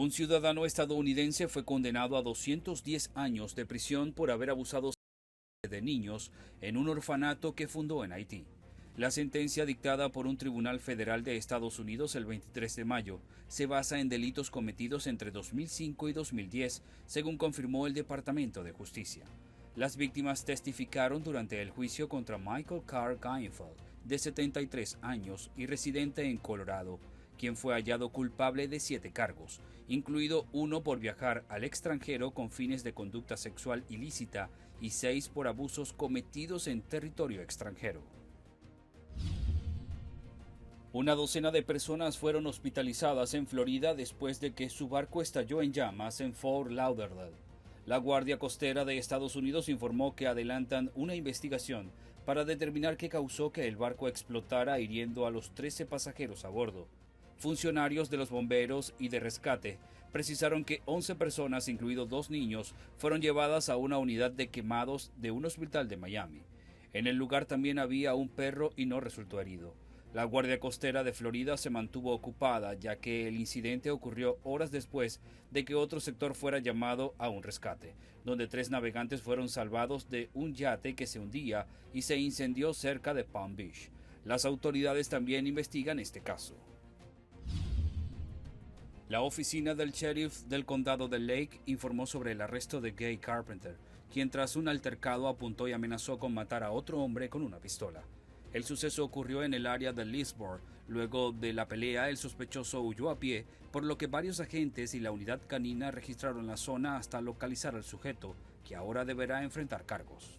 Un ciudadano estadounidense fue condenado a 210 años de prisión por haber abusado de niños en un orfanato que fundó en Haití. La sentencia dictada por un tribunal federal de Estados Unidos el 23 de mayo se basa en delitos cometidos entre 2005 y 2010, según confirmó el Departamento de Justicia. Las víctimas testificaron durante el juicio contra Michael Carr Geinfeld, de 73 años y residente en Colorado, quien fue hallado culpable de 7 cargos, incluido uno por viajar al extranjero con fines de conducta sexual ilícita y 6 por abusos cometidos en territorio extranjero. Una docena de personas fueron hospitalizadas en Florida después de que su barco estalló en llamas en Fort Lauderdale. La Guardia Costera de Estados Unidos informó que adelantan una investigación para determinar qué causó que el barco explotara, hiriendo a los 13 pasajeros a bordo. Funcionarios de los bomberos y de rescate precisaron que 11 personas, incluidos 2 niños, fueron llevadas a una unidad de quemados de un hospital de Miami. En el lugar también había un perro y no resultó herido. La Guardia Costera de Florida se mantuvo ocupada, ya que el incidente ocurrió horas después de que otro sector fuera llamado a un rescate, donde 3 navegantes fueron salvados de un yate que se hundía y se incendió cerca de Palm Beach. Las autoridades también investigan este caso. La oficina del sheriff del condado de Lake informó sobre el arresto de Guy Carpenter, quien tras un altercado apuntó y amenazó con matar a otro hombre con una pistola. El suceso ocurrió en el área de Leesburg. Luego de la pelea, el sospechoso huyó a pie, por lo que varios agentes y la unidad canina registraron la zona hasta localizar al sujeto, que ahora deberá enfrentar cargos.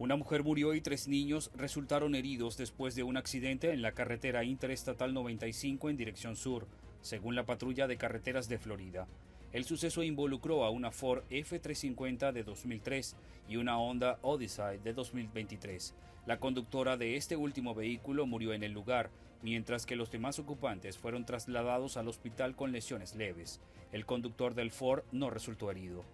Una mujer murió y 3 niños resultaron heridos después de un accidente en la carretera interestatal 95 en dirección sur, según la patrulla de carreteras de Florida. El suceso involucró a una Ford F350 de 2003 y una Honda Odyssey de 2023. La conductora de este último vehículo murió en el lugar, mientras que los demás ocupantes fueron trasladados al hospital con lesiones leves. El conductor del Ford no resultó herido.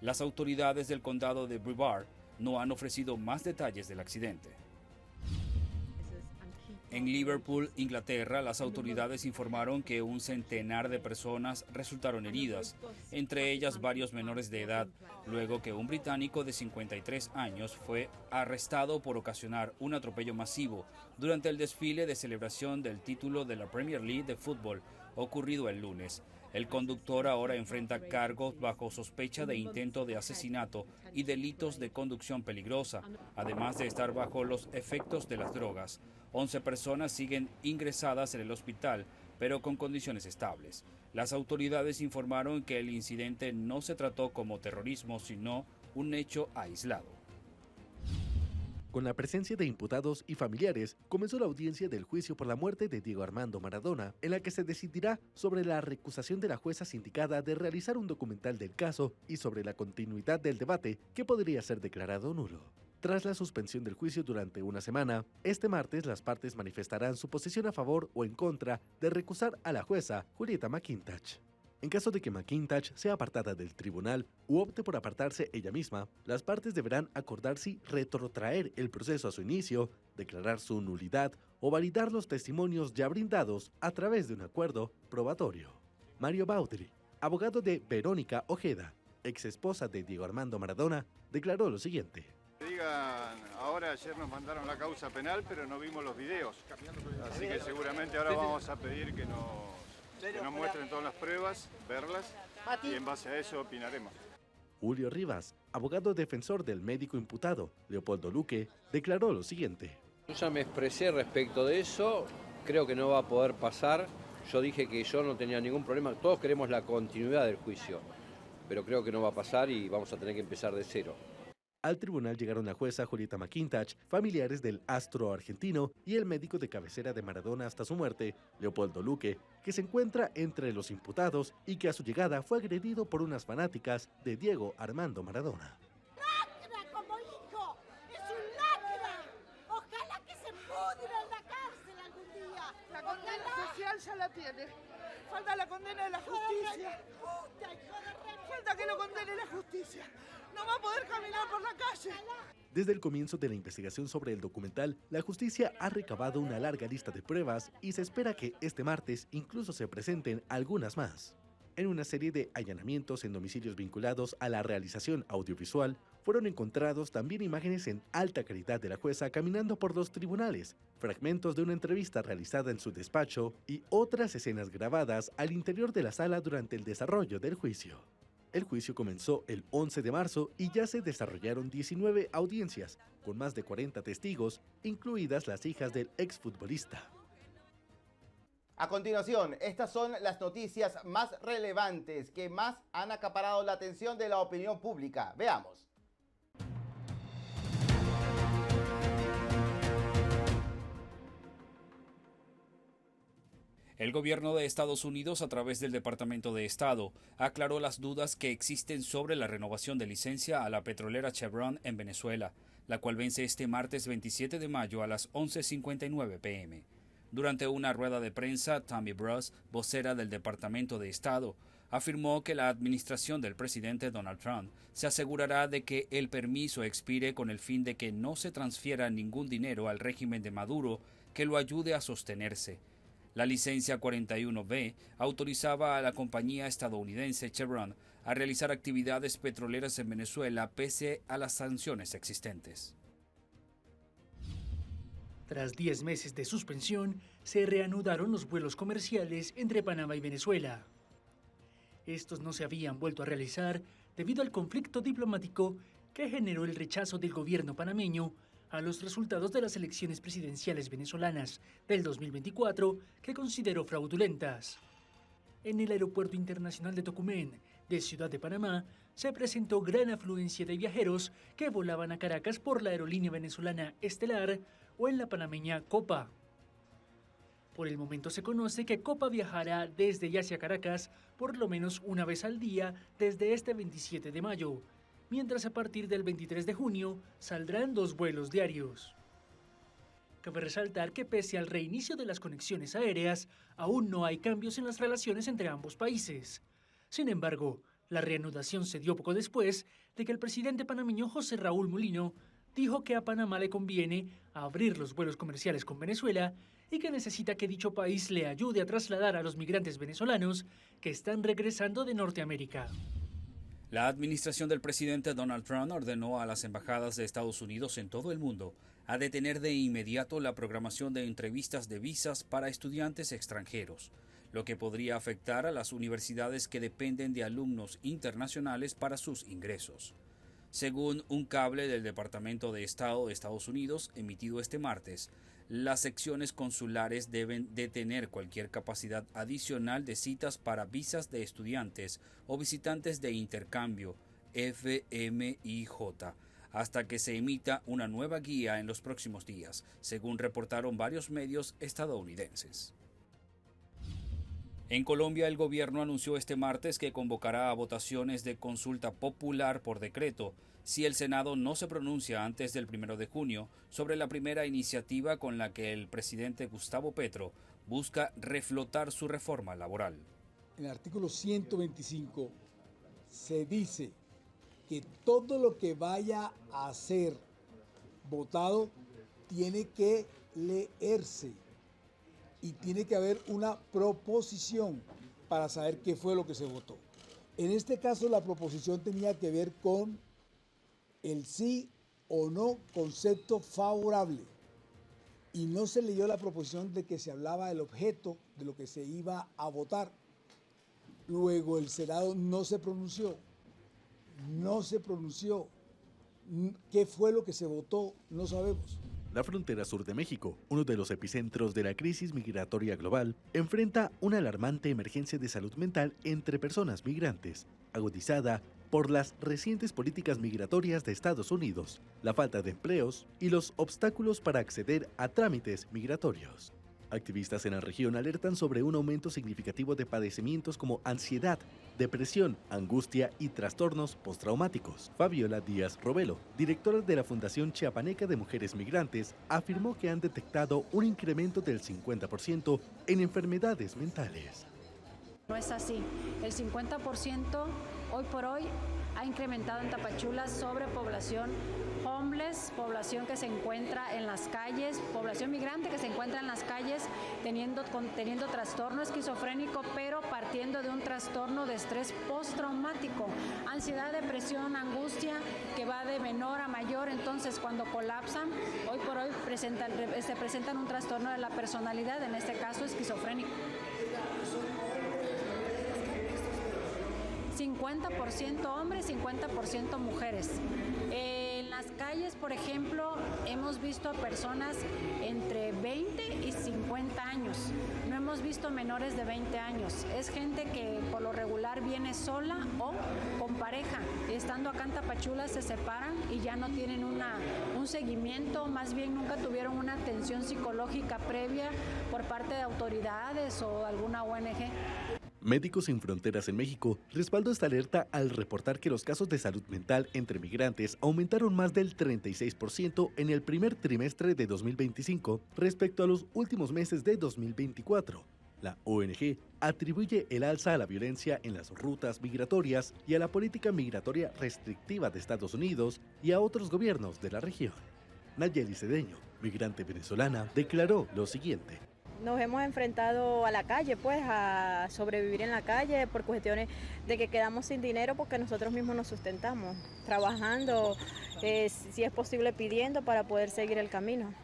Las autoridades del condado de Brevard no han ofrecido más detalles del accidente. En Liverpool, Inglaterra, las autoridades informaron que un centenar de personas resultaron heridas, entre ellas varios menores de edad, luego que un británico de 53 años fue arrestado por ocasionar un atropello masivo durante el desfile de celebración del título de la Premier League de fútbol ocurrido el lunes. El conductor ahora enfrenta cargos bajo sospecha de intento de asesinato y delitos de conducción peligrosa, además de estar bajo los efectos de las drogas. 11 personas siguen ingresadas en el hospital, pero con condiciones estables. Las autoridades informaron que el incidente no se trató como terrorismo, sino un hecho aislado. Con la presencia de imputados y familiares, comenzó la audiencia del juicio por la muerte de Diego Armando Maradona, en la que se decidirá sobre la recusación de la jueza sindicada de realizar un documental del caso y sobre la continuidad del debate que podría ser declarado nulo. Tras la suspensión del juicio durante una semana, este martes las partes manifestarán su posición a favor o en contra de recusar a la jueza Julieta McIntosh. En caso de que McIntosh sea apartada del tribunal u opte por apartarse ella misma, las partes deberán acordar si retrotraer el proceso a su inicio, declarar su nulidad o validar los testimonios ya brindados a través de un acuerdo probatorio. Mario Baudry, abogado de Verónica Ojeda, ex esposa de Diego Armando Maradona, declaró lo siguiente. Ahora ayer nos mandaron la causa penal, pero no vimos los videos. Así que seguramente ahora vamos a pedir que nos muestren todas las pruebas, verlas, y en base a eso opinaremos. Julio Rivas, abogado defensor del médico imputado, Leopoldo Luque, declaró lo siguiente. Yo ya me expresé respecto de eso, creo que no va a poder pasar. Yo dije que yo no tenía ningún problema, todos queremos la continuidad del juicio, pero creo que no va a pasar y vamos a tener que empezar de cero. Al tribunal llegaron la jueza Julieta McIntosh, familiares del astro argentino y el médico de cabecera de Maradona hasta su muerte, Leopoldo Luque, que se encuentra entre los imputados y que a su llegada fue agredido por unas fanáticas de Diego Armando Maradona. ¡Lacra como hijo! ¡Es un lacra! ¡Ojalá que se pudra en la cárcel algún día! La condena social ya la tiene. Falta la condena de la justicia. Falta que lo condene la justicia. No va a poder caminar por la calle. Desde el comienzo de la investigación sobre el documental, la justicia ha recabado una larga lista de pruebas y se espera que este martes incluso se presenten algunas más. En una serie de allanamientos en domicilios vinculados a la realización audiovisual, fueron encontrados también imágenes en alta calidad de la jueza caminando por los tribunales, fragmentos de una entrevista realizada en su despacho y otras escenas grabadas al interior de la sala durante el desarrollo del juicio. El juicio comenzó el 11 de marzo y ya se desarrollaron 19 audiencias, con más de 40 testigos, incluidas las hijas del exfutbolista. A continuación, estas son las noticias más relevantes que más han acaparado la atención de la opinión pública. Veamos. El gobierno de Estados Unidos, a través del Departamento de Estado, aclaró las dudas que existen sobre la renovación de licencia a la petrolera Chevron en Venezuela, la cual vence este martes 27 de mayo a las 11:59 p.m. Durante una rueda de prensa, Tammy Bruce, vocera del Departamento de Estado, afirmó que la administración del presidente Donald Trump se asegurará de que el permiso expire con el fin de que no se transfiera ningún dinero al régimen de Maduro que lo ayude a sostenerse. La licencia 41B autorizaba a la compañía estadounidense Chevron a realizar actividades petroleras en Venezuela pese a las sanciones existentes. Tras 10 meses de suspensión, se reanudaron los vuelos comerciales entre Panamá y Venezuela. Estos no se habían vuelto a realizar debido al conflicto diplomático que generó el rechazo del gobierno panameño a los resultados de las elecciones presidenciales venezolanas del 2024 que consideró fraudulentas. En el Aeropuerto Internacional de Tocumen, de Ciudad de Panamá, se presentó gran afluencia de viajeros que volaban a Caracas por la aerolínea venezolana Estelar o en la panameña Copa. Por el momento se conoce que Copa viajará desde y hacia Caracas por lo menos una vez al día desde este 27 de mayo, mientras a partir del 23 de junio saldrán 2 vuelos diarios. Cabe resaltar que pese al reinicio de las conexiones aéreas, aún no hay cambios en las relaciones entre ambos países. Sin embargo, la reanudación se dio poco después de que el presidente panameño José Raúl Mulino dijo que a Panamá le conviene abrir los vuelos comerciales con Venezuela y que necesita que dicho país le ayude a trasladar a los migrantes venezolanos que están regresando de Norteamérica. La administración del presidente Donald Trump ordenó a las embajadas de Estados Unidos en todo el mundo a detener de inmediato la programación de entrevistas de visas para estudiantes extranjeros, lo que podría afectar a las universidades que dependen de alumnos internacionales para sus ingresos. Según un cable del Departamento de Estado de Estados Unidos emitido este martes, las secciones consulares deben detener cualquier capacidad adicional de citas para visas de estudiantes o visitantes de intercambio FMIJ hasta que se emita una nueva guía en los próximos días, según reportaron varios medios estadounidenses. En Colombia, el gobierno anunció este martes que convocará a votaciones de consulta popular por decreto si el Senado no se pronuncia antes del 1 de junio sobre la primera iniciativa con la que el presidente Gustavo Petro busca reflotar su reforma laboral. En el artículo 125 se dice que todo lo que vaya a ser votado tiene que leerse y tiene que haber una proposición para saber qué fue lo que se votó. En este caso, la proposición tenía que ver con el sí o no concepto favorable y no se leyó la proposición de que se hablaba del objeto de lo que se iba a votar. Luego el Senado no se pronunció. ¿Qué fue lo que se votó? No sabemos. La frontera sur de México, uno de los epicentros de la crisis migratoria global, enfrenta una alarmante emergencia de salud mental entre personas migrantes, agudizada por las recientes políticas migratorias de Estados Unidos, la falta de empleos y los obstáculos para acceder a trámites migratorios. Activistas en la región alertan sobre un aumento significativo de padecimientos como ansiedad, depresión, angustia y trastornos postraumáticos. Fabiola Díaz Robelo, directora de la Fundación Chiapaneca de Mujeres Migrantes, afirmó que han detectado un incremento del 50% en enfermedades mentales. No es así. El 50% hoy por hoy ha incrementado en Tapachula sobrepoblación homeless, población que se encuentra en las calles, población migrante que se encuentra en las calles teniendo trastorno esquizofrénico, pero partiendo de un trastorno de estrés postraumático, ansiedad, depresión, angustia, que va de menor a mayor. Entonces, cuando colapsan, hoy por hoy presentan un trastorno de la personalidad, en este caso esquizofrénico. 50% hombres, 50% mujeres. En las calles, por ejemplo, hemos visto personas entre 20 y 50 años. No hemos visto menores de 20 años. Es gente que por lo regular viene sola o con pareja. Estando acá en Tapachula se separan y ya no tienen un seguimiento, más bien nunca tuvieron una atención psicológica previa por parte de autoridades o alguna ONG. Médicos Sin Fronteras en México respaldó esta alerta al reportar que los casos de salud mental entre migrantes aumentaron más del 36% en el primer trimestre de 2025 respecto a los últimos meses de 2024. La ONG atribuye el alza a la violencia en las rutas migratorias y a la política migratoria restrictiva de Estados Unidos y a otros gobiernos de la región. Nayeli Cedeño, migrante venezolana, declaró lo siguiente. Nos hemos enfrentado a la calle, pues, a sobrevivir en la calle por cuestiones de que quedamos sin dinero porque nosotros mismos nos sustentamos, trabajando, si es posible pidiendo para poder seguir el camino.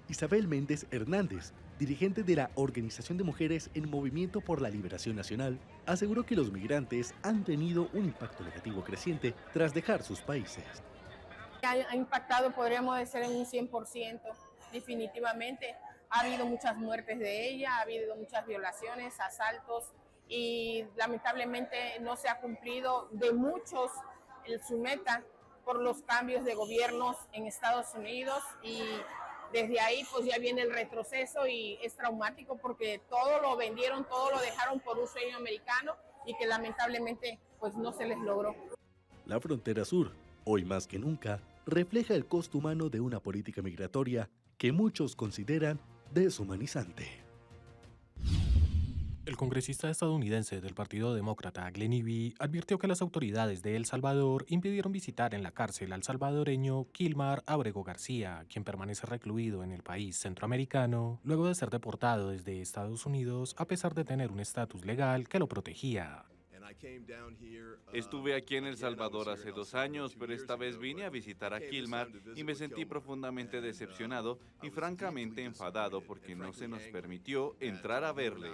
Isabel Méndez Hernández, dirigente de la Organización de Mujeres en Movimiento por la Liberación Nacional, aseguró que los migrantes han tenido un impacto negativo creciente tras dejar sus países. Ha impactado, podríamos decir, en un 100%, definitivamente. Ha habido muchas muertes de ella, ha habido muchas violaciones, asaltos y lamentablemente no se ha cumplido de muchos su meta por los cambios de gobiernos en Estados Unidos y desde ahí pues ya viene el retroceso y es traumático porque todo lo vendieron, todo lo dejaron por un sueño americano y que lamentablemente pues no se les logró. La frontera sur, hoy más que nunca, refleja el costo humano de una política migratoria que muchos consideran deshumanizante. El congresista estadounidense del Partido Demócrata, Glenn Ivey, advirtió que las autoridades de El Salvador impidieron visitar en la cárcel al salvadoreño Kilmar Abrego García, quien permanece recluido en el país centroamericano luego de ser deportado desde Estados Unidos a pesar de tener un estatus legal que lo protegía. Estuve aquí en El Salvador hace 2 años, pero esta vez vine a visitar a Kilmar y me sentí profundamente decepcionado y francamente enfadado porque no se nos permitió entrar a verle.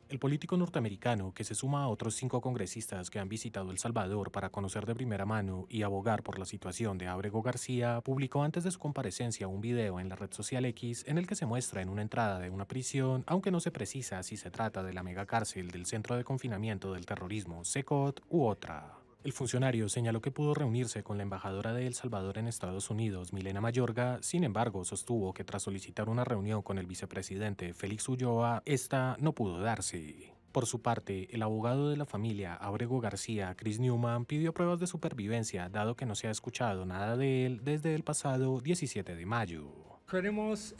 El político norteamericano, que se suma a otros 5 congresistas que han visitado El Salvador para conocer de primera mano y abogar por la situación de Abrego García, publicó antes de su comparecencia un video en la red social X en el que se muestra en una entrada de una prisión, aunque no se precisa si se trata de la megacárcel del Centro de Confinamiento del Terrorismo, CECOT, u otra. El funcionario señaló que pudo reunirse con la embajadora de El Salvador en Estados Unidos, Milena Mayorga. Sin embargo, sostuvo que tras solicitar una reunión con el vicepresidente Félix Ulloa, esta no pudo darse. Por su parte, el abogado de la familia Abrego García, Chris Newman, pidió pruebas de supervivencia, dado que no se ha escuchado nada de él desde el pasado 17 de mayo. Queremos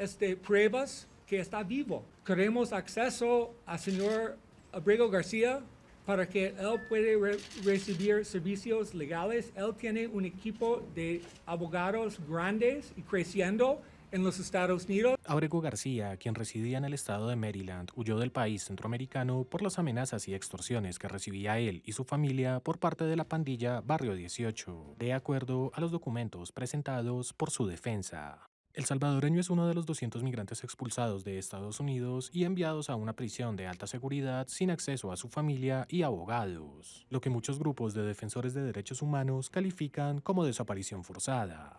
pruebas que está vivo. Queremos acceso al señor Abrego García para que él pueda recibir servicios legales. Él tiene un equipo de abogados grandes y creciendo en los Estados Unidos. Abrego García, quien residía en el estado de Maryland, huyó del país centroamericano por las amenazas y extorsiones que recibía él y su familia por parte de la pandilla Barrio 18, de acuerdo a los documentos presentados por su defensa. El salvadoreño es uno de los 200 migrantes expulsados de Estados Unidos y enviados a una prisión de alta seguridad sin acceso a su familia y abogados, lo que muchos grupos de defensores de derechos humanos califican como desaparición forzada.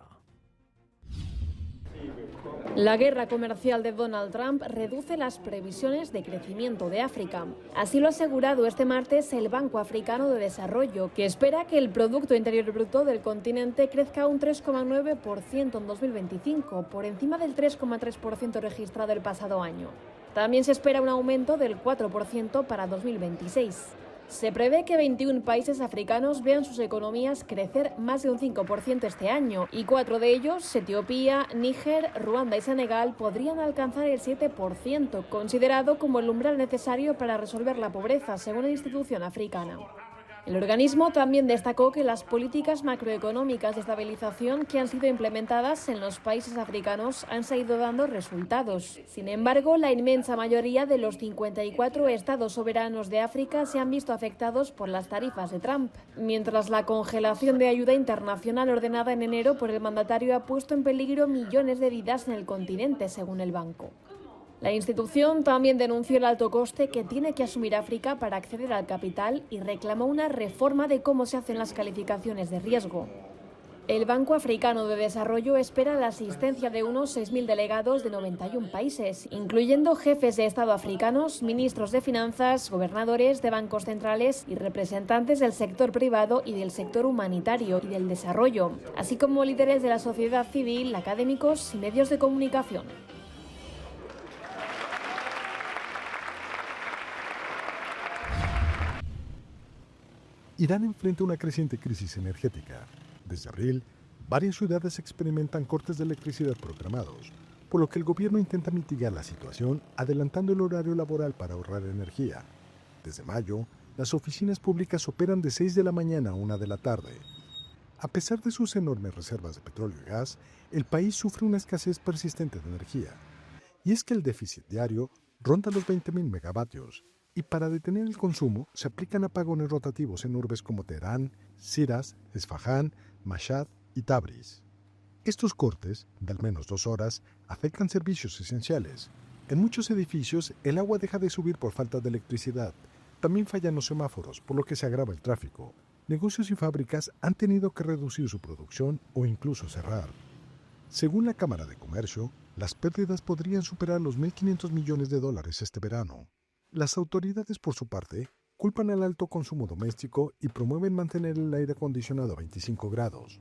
La guerra comercial de Donald Trump reduce las previsiones de crecimiento de África. Así lo ha asegurado este martes el Banco Africano de Desarrollo, que espera que el Producto Interior Bruto del continente crezca un 3,9% en 2025, por encima del 3,3% registrado el pasado año. También se espera un aumento del 4% para 2026. Se prevé que 21 países africanos vean sus economías crecer más de un 5% este año, y 4 de ellos, Etiopía, Níger, Ruanda y Senegal, podrían alcanzar el 7%, considerado como el umbral necesario para resolver la pobreza, según la institución africana. El organismo también destacó que las políticas macroeconómicas de estabilización que han sido implementadas en los países africanos han seguido dando resultados. Sin embargo, la inmensa mayoría de los 54 estados soberanos de África se han visto afectados por las tarifas de Trump, mientras la congelación de ayuda internacional ordenada en enero por el mandatario ha puesto en peligro millones de vidas en el continente, según el banco. La institución también denunció el alto coste que tiene que asumir África para acceder al capital y reclamó una reforma de cómo se hacen las calificaciones de riesgo. El Banco Africano de Desarrollo espera la asistencia de unos 6.000 delegados de 91 países, incluyendo jefes de Estado africanos, ministros de finanzas, gobernadores de bancos centrales y representantes del sector privado y del sector humanitario y del desarrollo, así como líderes de la sociedad civil, académicos y medios de comunicación. Irán enfrenta una creciente crisis energética. Desde abril, varias ciudades experimentan cortes de electricidad programados, por lo que el gobierno intenta mitigar la situación adelantando el horario laboral para ahorrar energía. Desde mayo, las oficinas públicas operan de 6 de la mañana a 1 de la tarde. A pesar de sus enormes reservas de petróleo y gas, el país sufre una escasez persistente de energía. Y es que el déficit diario ronda los 20.000 megavatios, y para detener el consumo se aplican apagones rotativos en urbes como Teherán, Shiraz, Esfahán, Mashhad y Tabriz. Estos cortes, de al menos 2 horas, afectan servicios esenciales. En muchos edificios el agua deja de subir por falta de electricidad. También fallan los semáforos, por lo que se agrava el tráfico. Negocios y fábricas han tenido que reducir su producción o incluso cerrar. Según la Cámara de Comercio, las pérdidas podrían superar los $1.500 millones este verano. Las autoridades, por su parte, culpan al alto consumo doméstico y promueven mantener el aire acondicionado a 25 grados.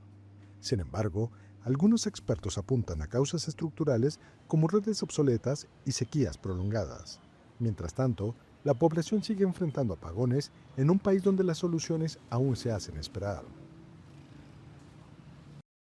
Sin embargo, algunos expertos apuntan a causas estructurales como redes obsoletas y sequías prolongadas. Mientras tanto, la población sigue enfrentando apagones en un país donde las soluciones aún se hacen esperar.